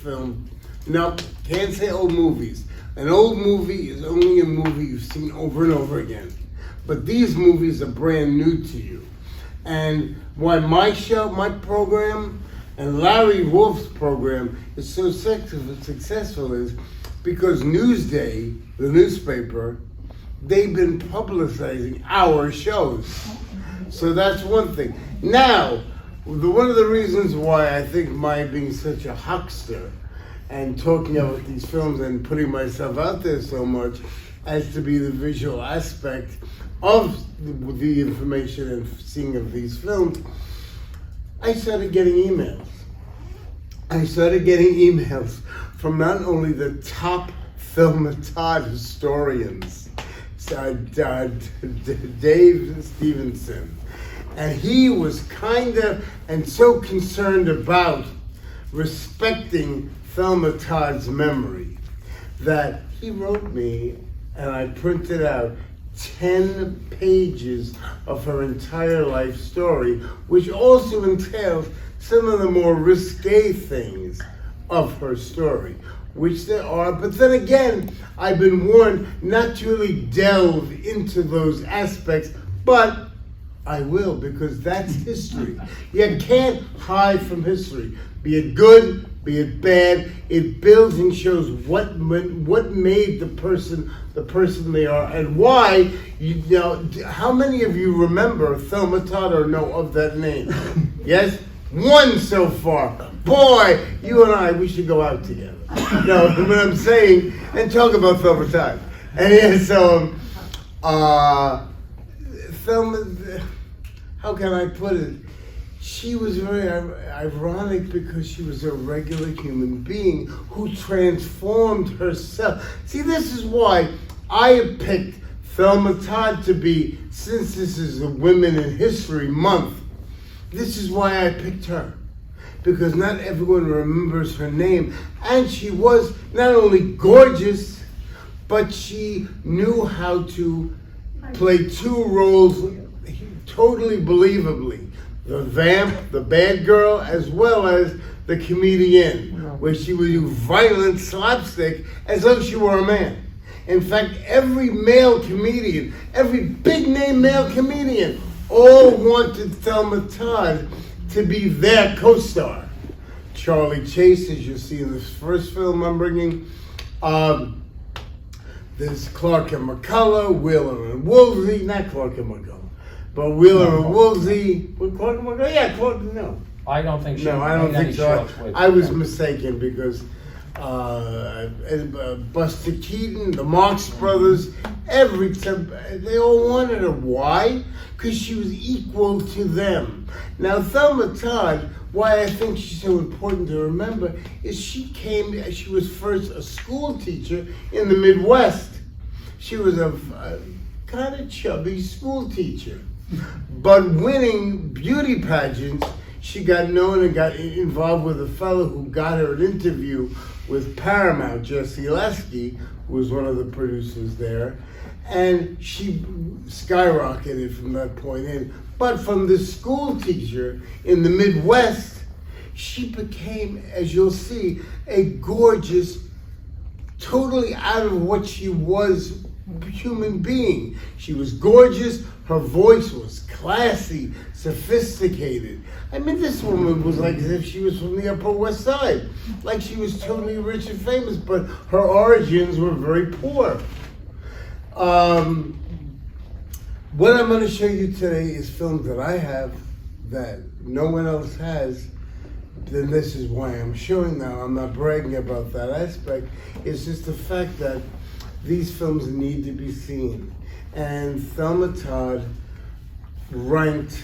film. No, can't say old movies. An old movie is only a movie you've seen over and over again. But these movies are brand new to you. And why my show, my program, and Larry Wolf's program is so successful is because Newsday, the newspaper, they've been publicizing our shows. So that's one thing. Now, one of the reasons why I think my being such a huckster and talking about these films and putting myself out there so much as to be the visual aspect of the information and seeing of these films, I started getting emails. From not only the top film Todd historians, Dave Stevenson, and he was kind of and so concerned about respecting Thelma Todd's memory that he wrote me, and I printed out 10 pages of her entire life story, which also entails some of the more risque things of her story, which there are. But then again, I've been warned not to really delve into those aspects, but I will, because that's history. You can't hide from history. Be it good, be it bad, it builds and shows what made the person they are, and why. You know, how many of you remember Thelma Todd or know of that name? Yes? One so far. Boy, you and I, we should go out together. You know what I'm saying? And talk about Thelma Todd. And yeah, so, Thelma, how can I put it? She was very ironic because she was a regular human being who transformed herself. See, this is why I have picked Thelma Todd to be, since this is a Women in History Month, this is why I picked her. Because not everyone remembers her name. And she was not only gorgeous, but she knew how to play two roles totally believably. The vamp, the bad girl, as well as the comedian, where she would do violent slapstick as though she were a man. In fact, every male comedian, every big name male comedian, all wanted Thelma Todd to be their co-star. Charlie Chase, as you see in this first film I'm bringing, there's Clark and McCullough, Wheeler and Woolsey, not Clark and McCullough. But Wheeler and Woolsey, Clark and McCullough? Yeah, Clark, no. I don't think so. No, I don't think so. I was mistaken because Buster Keaton, the Marx Brothers, they all wanted her. Why? Because she was equal to them. Now, Thelma Todd, why I think she's so important to remember, is she was first a school teacher in the Midwest. She was a kind of chubby school teacher. But winning beauty pageants, she got known and got involved with a fellow who got her an interview with Paramount, Jesse Lesky, who was one of the producers there. And she skyrocketed from that point in. But from the school teacher in the Midwest, she became, as you'll see, a gorgeous, totally out of what she was human being. She was gorgeous, her voice was classy, sophisticated. I mean, this woman was like as if she was from the Upper West Side, like she was totally rich and famous, but her origins were very poor. What I'm going to show you today is films that I have that no one else has. Then this is why I'm showing now. I'm not bragging about that aspect. It's just the fact that these films need to be seen. And Thelma Todd ranked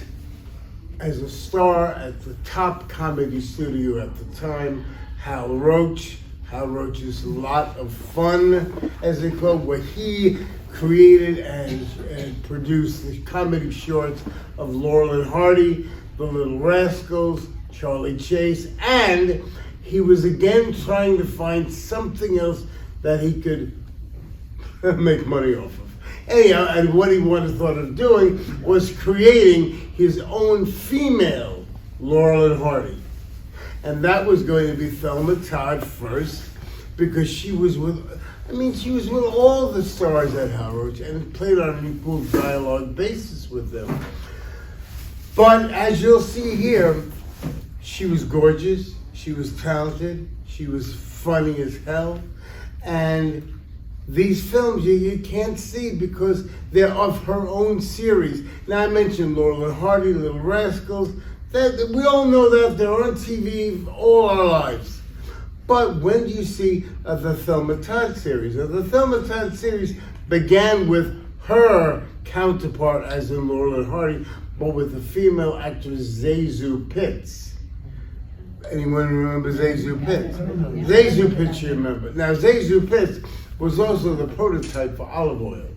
as a star at the top comedy studio at the time, Hal Roach. Hal Roach's Lot of Fun, as they call it, where he created and produced the comedy shorts of Laurel and Hardy, The Little Rascals, Charlie Chase, and he was again trying to find something else that he could make money off of. Anyhow, and what he thought of doing was creating his own female Laurel and Hardy. And that was going to be Thelma Todd first, because she was with all the stars at Harrods and played on an equal dialogue basis with them. But as you'll see here, she was gorgeous, she was talented, she was funny as hell, and these films you can't see because they're of her own series. Now I mentioned Laurel and Hardy, Little Rascals. We all know that they're on TV all our lives. But when do you see the Thelma Todd series? Now, the Thelma Todd series began with her counterpart, as in Laurel and Hardy, but with the female actress Zazu Pitts. Anyone remember Zazu Pitts? Zazu Pitts, you remember. Now, Zazu Pitts was also the prototype for Olive Oil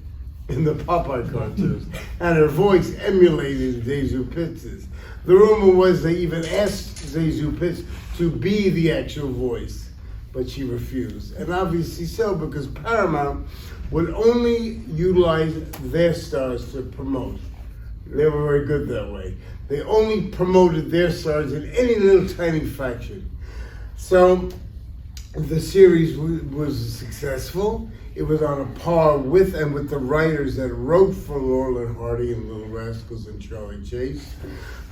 in the Popeye cartoons, and her voice emulated Zazu Pitts's. The rumor was they even asked Zazu Pitts to be the actual voice, but she refused. And obviously so, because Paramount would only utilize their stars to promote. They were very good that way. They only promoted their stars in any little tiny fraction. So the series was successful. It was on a par with the writers that wrote for Laurel and Hardy and Little Rascals and Charlie Chase.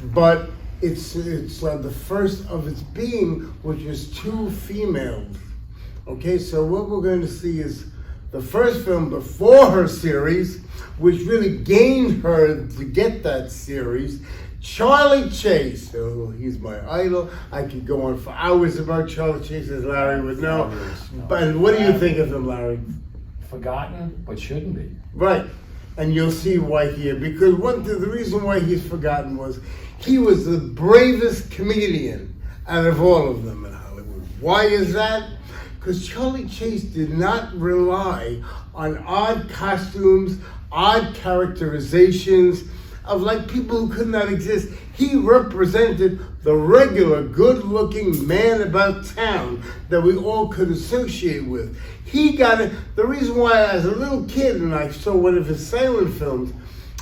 But it's the first of its being, which was two females. Okay, so what we're going to see is the first film before her series, which really gained her to get that series. Charlie Chase, oh, he's my idol. I could go on for hours about Charlie Chase, as Larry would know. But what do you think of him, Larry? Forgotten, but shouldn't be. Right, and you'll see why here. Because the reason why he's forgotten was he was the bravest comedian out of all of them in Hollywood. Why is that? Because Charlie Chase did not rely on odd costumes, odd characterizations of like people who could not exist. He represented the regular, good-looking man about town that we all could associate with. He got it. The reason why, as a little kid, and I saw one of his silent films,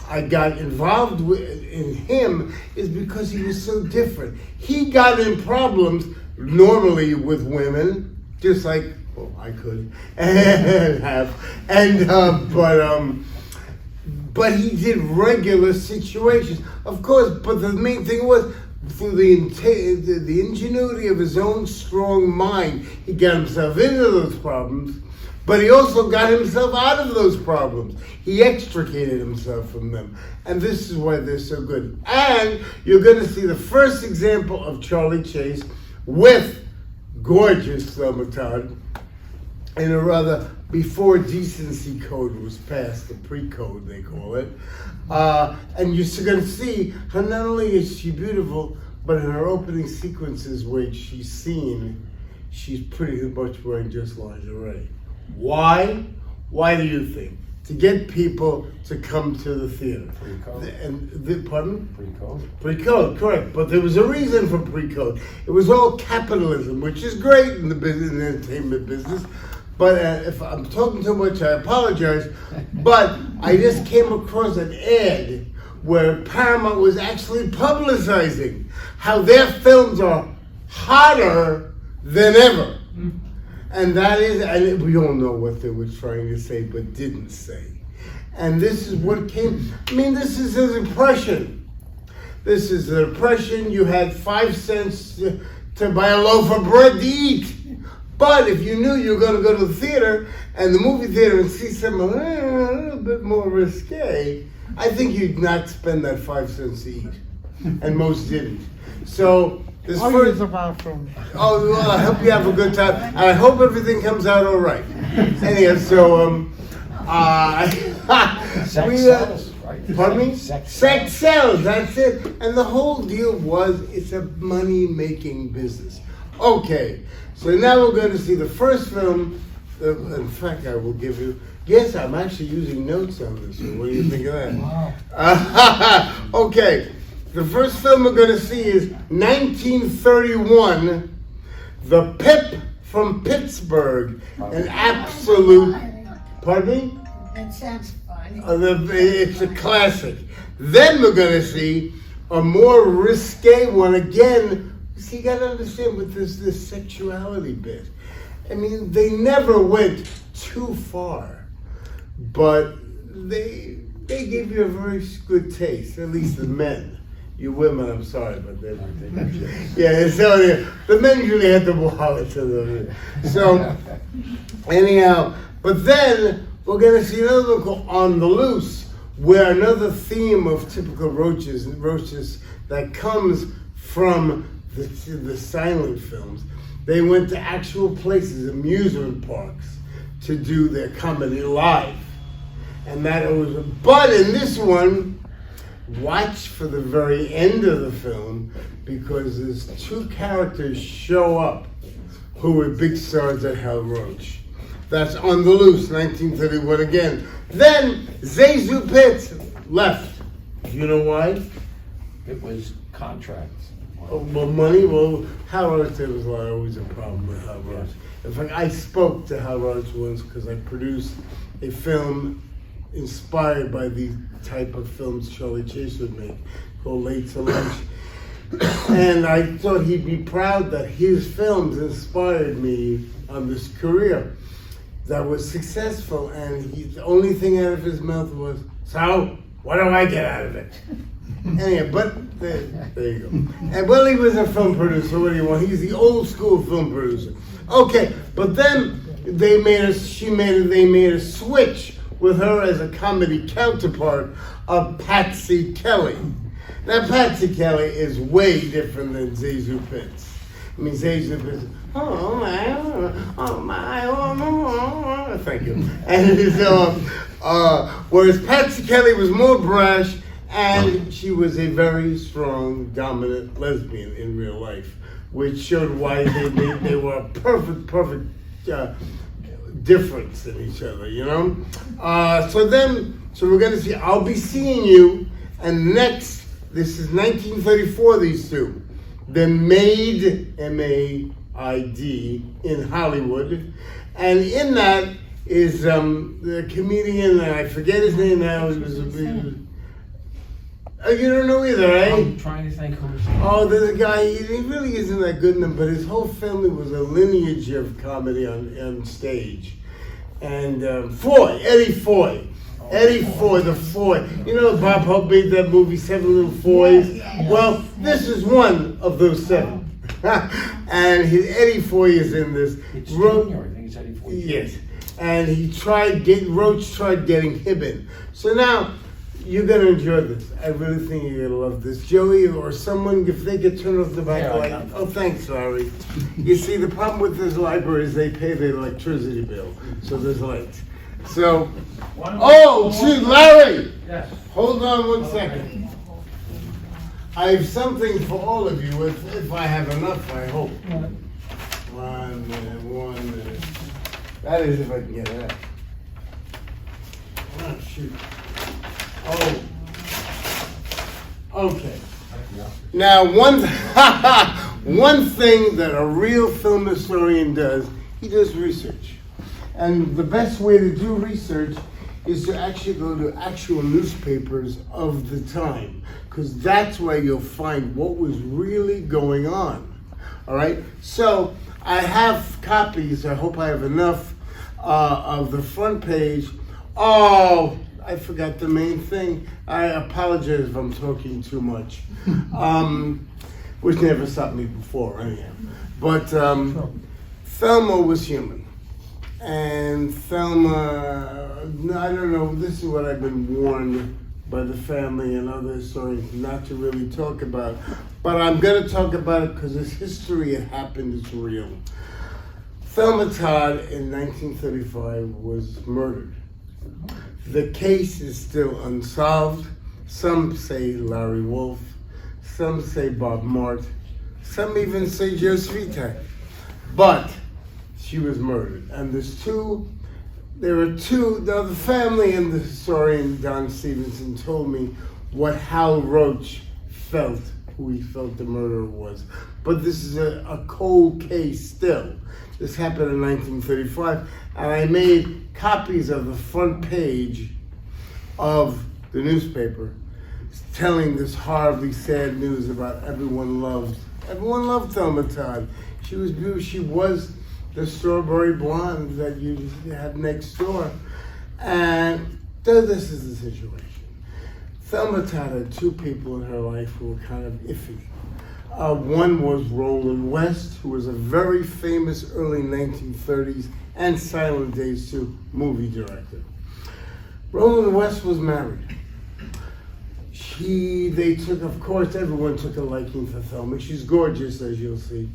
I got involved in him is because he was so different. He got in problems normally with women, just like, well, I could and have, but he did regular situations, of course. But the main thing was, through the ingenuity of his own strong mind, he got himself into those problems, but he also got himself out of those problems. He extricated himself from them. And this is why they're so good. And you're going to see the first example of Charlie Chase with gorgeous Thelma Todd in a rather before decency code was passed, the pre-code they call it. And you're going to see how not only is she beautiful, but in her opening sequences where she's seen, she's pretty much wearing just lingerie. Why? Why do you think? To get people to come to the theater. Pre-code. Pardon? Pre-code. Pre-code, correct. But there was a reason for pre-code. It was all capitalism, which is great in the business, in the entertainment business. But if I'm talking too much, I apologize. But I just came across an ad where Paramount was actually publicizing how their films are hotter than ever. And that is, and we all know what they were trying to say but didn't say. And this is what came, this is his impression. This is the impression. You had 5 cents to buy a loaf of bread to eat. But if you knew you were going to go to the theater and the movie theater and see something a little bit more risque, I think you'd not spend that 5 cents to eat. And most didn't. So this first, the bathroom. Oh, well, I hope you have a good time. And I hope everything comes out all right. Anyhow, so Sex sells, right? Pardon me? Sex sells, that's it. And the whole deal was it's a money-making business. Okay, so now we're going to see the first film. In fact, I will give you, yes, I'm actually using notes on this one. What do you think of that? Wow. Okay, the first film we're going to see is 1931, The Pip from Pittsburgh. An absolute, pardon me? That sounds funny. It's a classic. Then we're going to see a more risque one, again, See, you gotta understand with this sexuality bit. I mean, they never went too far, but they gave you a very good taste, at least the men. You women, I'm sorry, but they yeah, so the men usually had the wallet to them. So, anyhow, but then we're gonna see another one called On the Loose, where another theme of typical roaches that comes from the silent films. They went to actual places, amusement parks, to do their comedy live. And that was, but in this one, watch for the very end of the film, because there's two characters show up who were big stars at Hal Roach. That's On the Loose, 1931 again. Then Zazu Pitts left. You know why? It was contracts. Oh, well, money? Well, Hal Roach, there was always a problem with Hal Roach. In fact, I spoke to Hal Roach once because I produced a film inspired by the type of films Charlie Chase would make, called Late to Lunch. And I thought he'd be proud that his films inspired me on this career that was successful. And the only thing out of his mouth was, "So, what do I get out of it?" Anyway, but there you go. And well, he was a film producer. What do you want? He's the old school film producer. Okay, but then they made a switch with her as a comedy counterpart of Patsy Kelly. Now, Patsy Kelly is way different than Zazu Pitts. I mean, Zazu Pitts, oh my, thank you. And whereas Patsy Kelly was more brash, and she was a very strong, dominant lesbian in real life, which showed why they were a perfect difference in each other, you know? So we're going to see I'll Be Seeing You, and next, this is 1934, these two. Then Maid, M-A-I-D, in Hollywood. And in that is the comedian, I forget his name now, you don't know either, eh? I'm trying to think who's. Oh, there's a guy, he really isn't that good in them, but his whole family was a lineage of comedy on stage. And Eddie Foy. Eddie Foy, the Foy. You know, Bob Hope made that movie, Seven Little Foys? Well, this is one of those seven. And Eddie Foy is in this. It's Junior, I think it's Eddie Foy. Yes. And Roach tried getting him in. So now, you're going to enjoy this. I really think you're going to love this. Joey or someone, if they could turn off the back light. Oh, thanks, Larry. You see, the problem with this library is they pay the electricity bill, so there's lights. So, shoot, Larry! Yes. Hold on one second. I have something for all of you, if I have enough, I hope. 1 minute. That is if I can get it out. Oh, shoot. Oh, okay. Now, one thing that a real film historian does, he does research. And the best way to do research is to actually go to actual newspapers of the time, because that's where you'll find what was really going on. All right? So, I have copies, I hope I have enough, of the front page. Oh, I forgot the main thing. I apologize if I'm talking too much, which never stopped me before, anyhow. But Thelma was human. And Thelma, I don't know, this is what I've been warned by the family and other historians not to really talk about. But I'm going to talk about it because it's history, it happened, it's real. Thelma Todd in 1935 was murdered. The case is still unsolved. Some say Larry Wolf, some say Bob Mart, some even say Joe Svitek. But she was murdered. And there are two, the family and the historian Don Stevenson told me what Hal Roach felt, who he felt the murderer was. But this is a cold case still. This happened in 1935, and I made copies of the front page of the newspaper telling this horribly sad news about everyone loved Everyone loved Thelma Todd. She was beautiful. She was the strawberry blonde that you had next door. And so this is the situation. Thelma Todd had two people in her life who were kind of iffy. One was Roland West, who was a very famous early 1930s and silent days too movie director. Roland West was married. Of course, everyone took a liking for Thelma. She's gorgeous, as you'll see.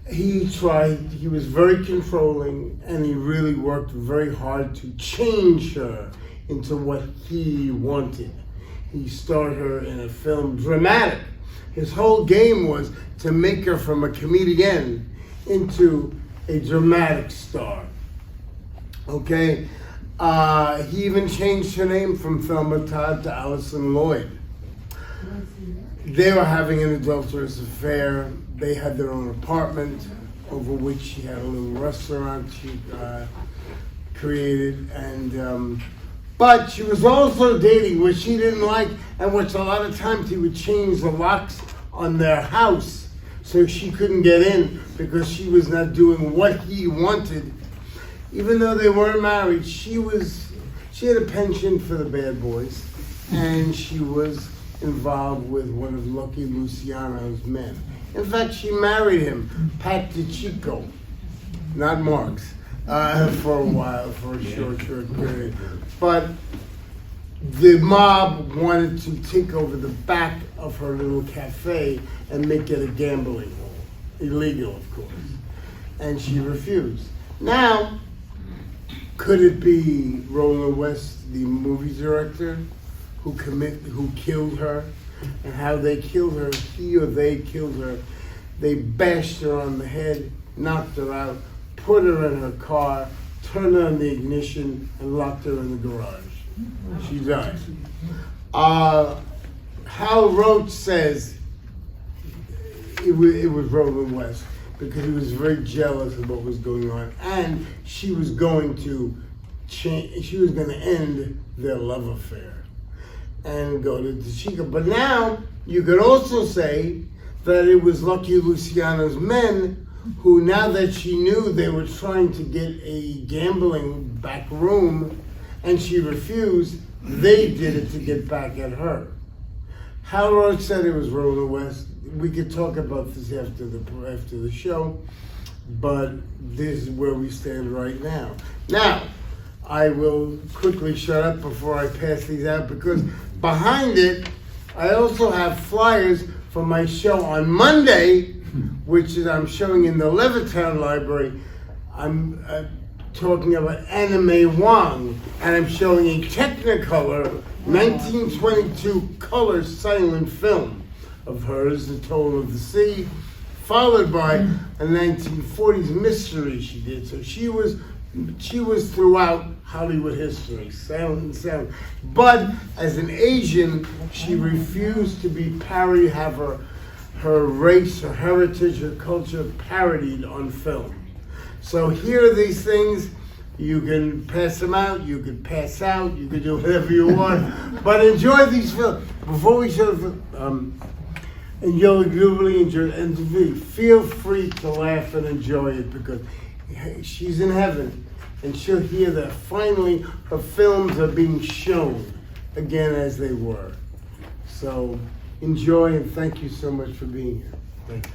He was very controlling, and he really worked very hard to change her into what he wanted. He starred her in a film, dramatic. His whole game was to make her from a comedian into a dramatic star. Okay? He even changed her name from Thelma Todd to Allison Lloyd. They were having an adulterous affair. They had their own apartment, over which she had a little restaurant she created. But she was also dating what she didn't like, and which a lot of times he would change the locks on their house so she couldn't get in because she was not doing what he wanted. Even though they weren't married, she had a penchant for the bad boys, and she was involved with one of Lucky Luciano's men. In fact, she married him, Pat DiCicco, not Marx, for a while, for a short period. But the mob wanted to take over the back of her little cafe and make it a gambling hall, illegal, of course. And she refused. Now, could it be Roland West, the movie director, who killed her? And how they killed her, he or they killed her. They bashed her on the head, knocked her out, put her in her car, turned on the ignition, and locked her in the garage. She died. Hal Roach says it was Roland West because he was very jealous of what was going on, and she was going to change. She was going to end their love affair and go to DiCicco. But now you could also say that it was Lucky Luciano's men who, now that she knew they were trying to get a gambling back room and she refused, they did it to get back at her. Hal Roach said it was Roland West. We could talk about this after the show, but this is where we stand right now. Now, I will quickly shut up before I pass these out because behind it, I also have flyers for my show on Monday, which is I'm showing in the Levittown Library. I'm talking about Anime Wong, and I'm showing a Technicolor 1922 color silent film of hers, The Toll of the Sea, followed by a 1940s mystery she did. So she was throughout Hollywood history, silent and sound. But as an Asian, she refused to be parodied, have her race, her heritage, her culture parodied on film. So here are these things. You can pass them out, you can pass out, you can do whatever you want, but enjoy these films. Before we show really enjoy the interview, feel free to laugh and enjoy it because she's in heaven and she'll hear that finally her films are being shown again as they were. So enjoy and thank you so much for being here. Thank you.